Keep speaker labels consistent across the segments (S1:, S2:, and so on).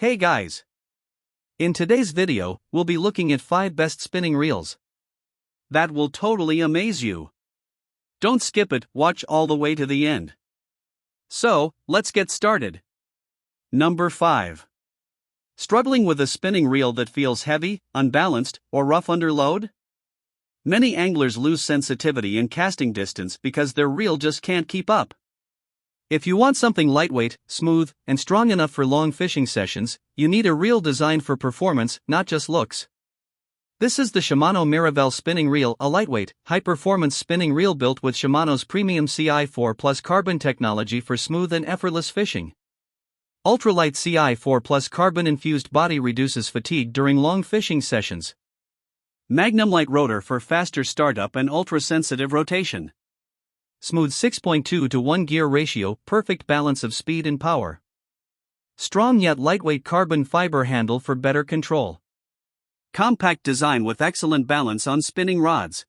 S1: Hey guys! In today's video, we'll be looking at 5 best spinning reels that will totally amaze you. Don't skip it, watch all the way to the end. So, let's get started. Number 5. Struggling with a spinning reel that feels heavy, unbalanced, or rough under load? Many anglers lose sensitivity and casting distance because their reel just can't keep up. If you want something lightweight, smooth, and strong enough for long fishing sessions, you need a reel designed for performance, not just looks. This is the Shimano MIRAVEL spinning reel, a lightweight, high-performance spinning reel built with Shimano's premium CI4 Plus carbon technology for smooth and effortless fishing. Ultralight CI4 Plus carbon-infused body reduces fatigue during long fishing sessions. Magnum light rotor for faster startup and ultra-sensitive rotation. Smooth 6.2 to 1 gear ratio, perfect balance of speed and power. Strong yet lightweight carbon fiber handle for better control. Compact design with excellent balance on spinning rods.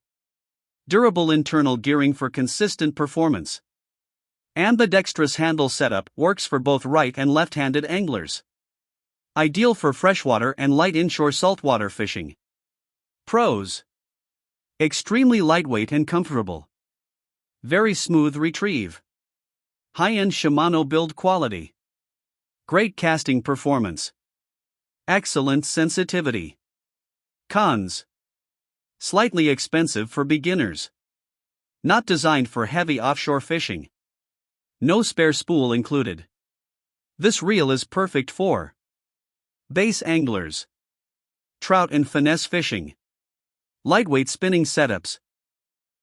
S1: Durable internal gearing for consistent performance. Ambidextrous handle setup works for both right and left-handed anglers. Ideal for freshwater and light inshore saltwater fishing. Pros: extremely lightweight and comfortable. Very smooth retrieve. High-end Shimano build quality. Great casting performance. Excellent sensitivity. Cons: slightly expensive for beginners. Not designed for heavy offshore fishing. No spare spool included. This reel is perfect for bass anglers, trout and finesse fishing, lightweight spinning setups,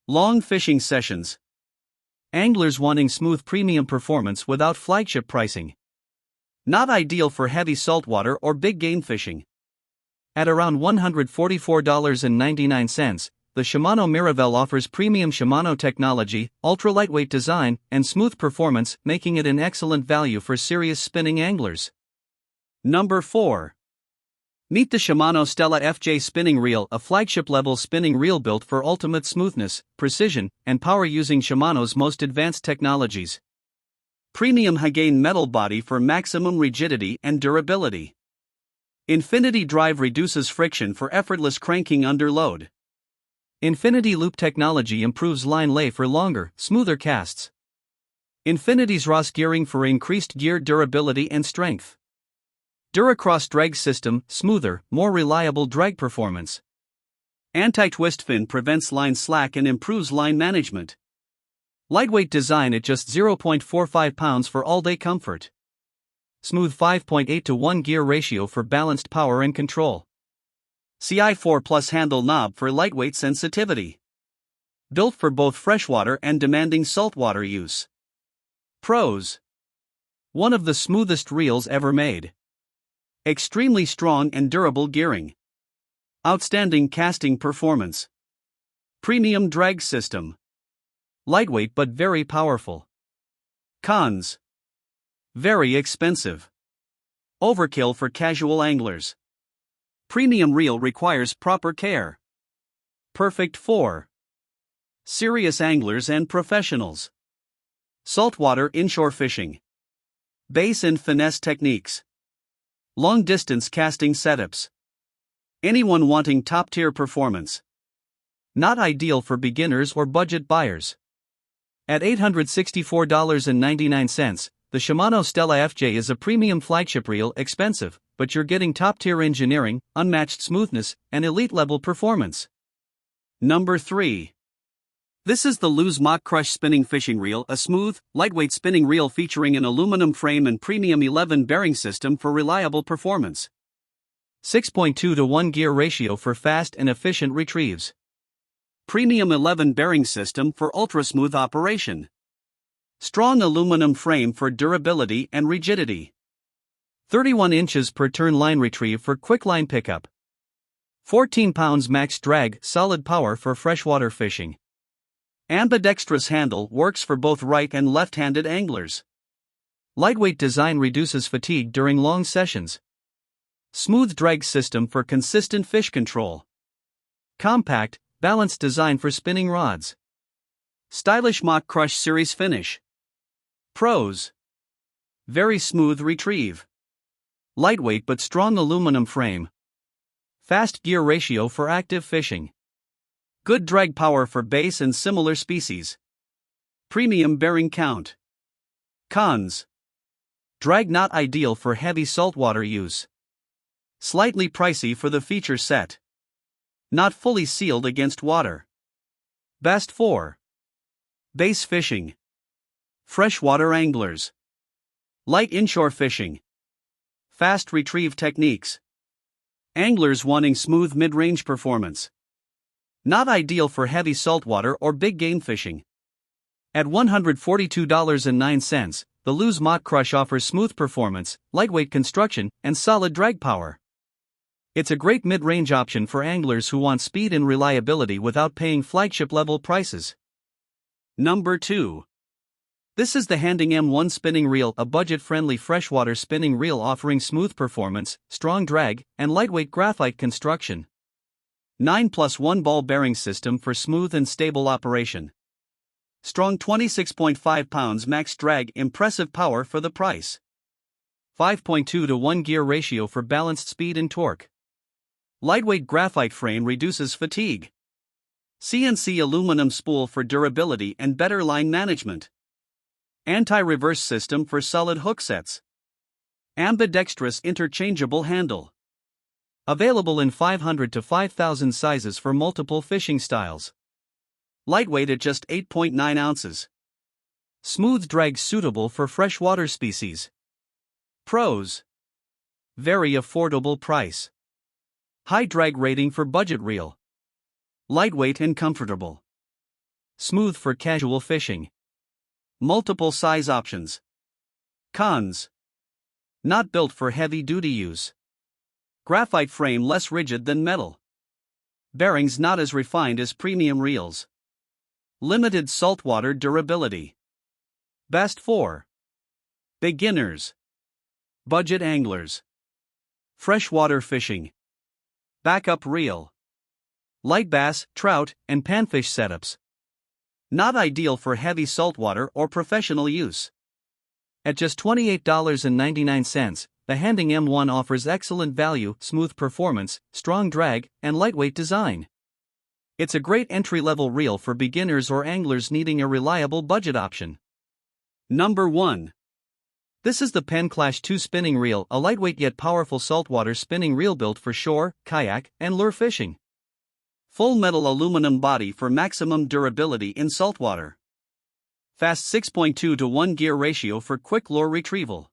S1: long fishing sessions, anglers wanting smooth premium performance without flagship pricing. Not ideal for heavy saltwater or big game fishing. At around $144.99, the Shimano MIRAVEL offers premium Shimano technology, ultra-lightweight design, and smooth performance, making it an excellent value for serious spinning anglers. Number 4. Meet the Shimano Stella FJ spinning reel, a flagship-level spinning reel built for ultimate smoothness, precision, and power using Shimano's most advanced technologies. Premium high-gain metal body for maximum rigidity and durability. Infinity drive reduces friction for effortless cranking under load. Infinity loop technology improves line lay for longer, smoother casts. Infinity's Ross gearing for increased gear durability and strength. Duracross drag system, smoother, more reliable drag performance. Anti-twist fin prevents line slack and improves line management. Lightweight design at just 0.45 pounds for all-day comfort. Smooth 5.8 to 1 gear ratio for balanced power and control. CI4 Plus handle knob for lightweight sensitivity. Built for both freshwater and demanding saltwater use. Pros: one of the smoothest reels ever made. Extremely strong and durable gearing. Outstanding casting performance. Premium drag system. Lightweight but very powerful. Cons: very expensive. Overkill for casual anglers. Premium reel requires proper care. Perfect for serious anglers and professionals. Saltwater inshore fishing. Bass and finesse techniques. Long-distance casting setups. Anyone wanting top-tier performance. Not ideal for beginners or budget buyers. At $864.99, the Shimano Stella FJ is a premium flagship reel, expensive, but you're getting top-tier engineering, unmatched smoothness, and elite-level performance. Number 3. This is the Lew's MACH Crush Spinning Fishing Reel, a smooth, lightweight spinning reel featuring an aluminum frame and premium 11 bearing system for reliable performance. 6.2 to 1 gear ratio for fast and efficient retrieves. Premium 11 bearing system for ultra-smooth operation. Strong aluminum frame for durability and rigidity. 31 inches per turn line retrieve for quick line pickup. 14 pounds max drag, solid power for freshwater fishing. Ambidextrous handle works for both right and left-handed anglers. Lightweight design reduces fatigue during long sessions. Smooth drag system for consistent fish control. Compact, balanced design for spinning rods. Stylish MACH Crush Series finish. Pros: very smooth retrieve. Lightweight but strong aluminum frame. Fast gear ratio for active fishing. Good drag power for bass and similar species. Premium bearing count. Cons. Drag not ideal for heavy saltwater use. Slightly pricey for the feature set. Not fully sealed against water. Best for bass fishing. Freshwater anglers. Light inshore fishing. Fast retrieve techniques. Anglers wanting smooth mid-range performance. Not ideal for heavy saltwater or big game fishing. At $142.09, the Lew's MACH Crush offers smooth performance, lightweight construction, and solid drag power. It's a great mid-range option for anglers who want speed and reliability without paying flagship-level prices. Number 2. This is the Handing M1 Spinning Reel, a budget-friendly freshwater spinning reel offering smooth performance, strong drag, and lightweight graphite construction. 9+1 ball bearing system for smooth and stable operation. Strong 26.5 pounds max drag, impressive power for the price. 5.2 to 1 gear ratio for balanced speed and torque. Lightweight graphite frame reduces fatigue. CNC aluminum spool for durability and better line management. Anti-reverse system for solid hook sets. Ambidextrous interchangeable handle. Available in 500 to 5,000 sizes for multiple fishing styles. Lightweight at just 8.9 ounces. Smooth drag suitable for freshwater species. Pros. Very affordable price. High drag rating for budget reel. Lightweight and comfortable. Smooth for casual fishing. Multiple size options. Cons. Not built for heavy duty use. Graphite frame less rigid than metal. Bearings not as refined as premium reels. Limited saltwater durability. Best for beginners. Budget anglers. Freshwater fishing. Backup reel. Light bass, trout, and panfish setups. Not ideal for heavy saltwater or professional use. At just $28.99, the Handing M1 offers excellent value, smooth performance, strong drag, and lightweight design. It's a great entry-level reel for beginners or anglers needing a reliable budget option. Number 1. This is the Penn Clash 2 Spinning Reel, a lightweight yet powerful saltwater spinning reel built for shore, kayak, and lure fishing. Full metal aluminum body for maximum durability in saltwater. Fast 6.2 to 1 gear ratio for quick lure retrieval.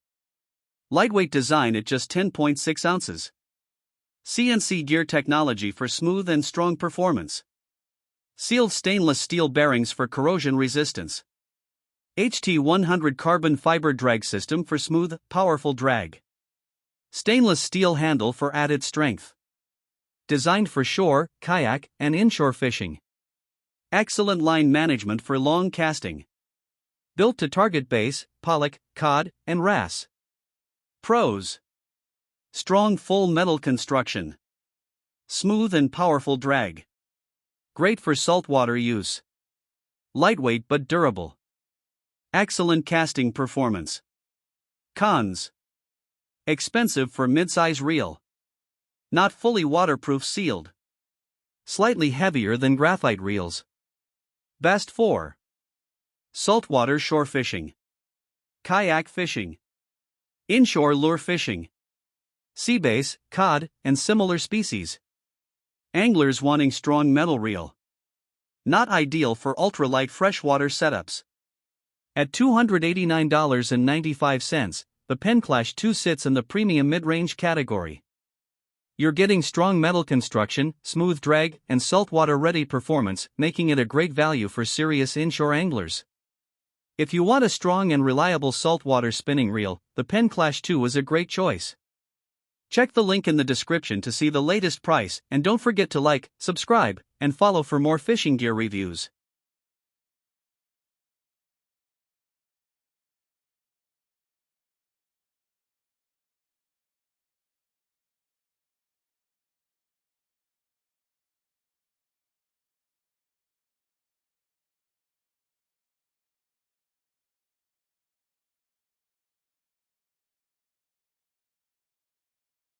S1: Lightweight design at just 10.6 ounces. CNC gear technology for smooth and strong performance. Sealed stainless steel bearings for corrosion resistance. HT100 carbon fiber drag system for smooth, powerful drag. Stainless steel handle for added strength. Designed for shore, kayak, and inshore fishing. Excellent line management for long casting. Built to target bass, pollock, cod, and wrasse. Pros. Strong full metal construction. Smooth and powerful drag. Great for saltwater use. Lightweight but durable. Excellent casting performance. Cons. Expensive for mid-size reel. Not fully waterproof sealed. Slightly heavier than graphite reels. Best for saltwater shore fishing. Kayak fishing. Inshore lure fishing. Sea bass, cod, and similar species. Anglers wanting strong metal reel. Not ideal for ultralight freshwater setups. At $289.95, the Penn Clash 2 sits in the premium mid-range category. You're getting strong metal construction, smooth drag, and saltwater-ready performance, making it a great value for serious inshore anglers. If you want a strong and reliable saltwater spinning reel, the Penn Clash 2 is a great choice. Check the link in the description to see the latest price, and don't forget to like, subscribe, and follow for more fishing gear reviews.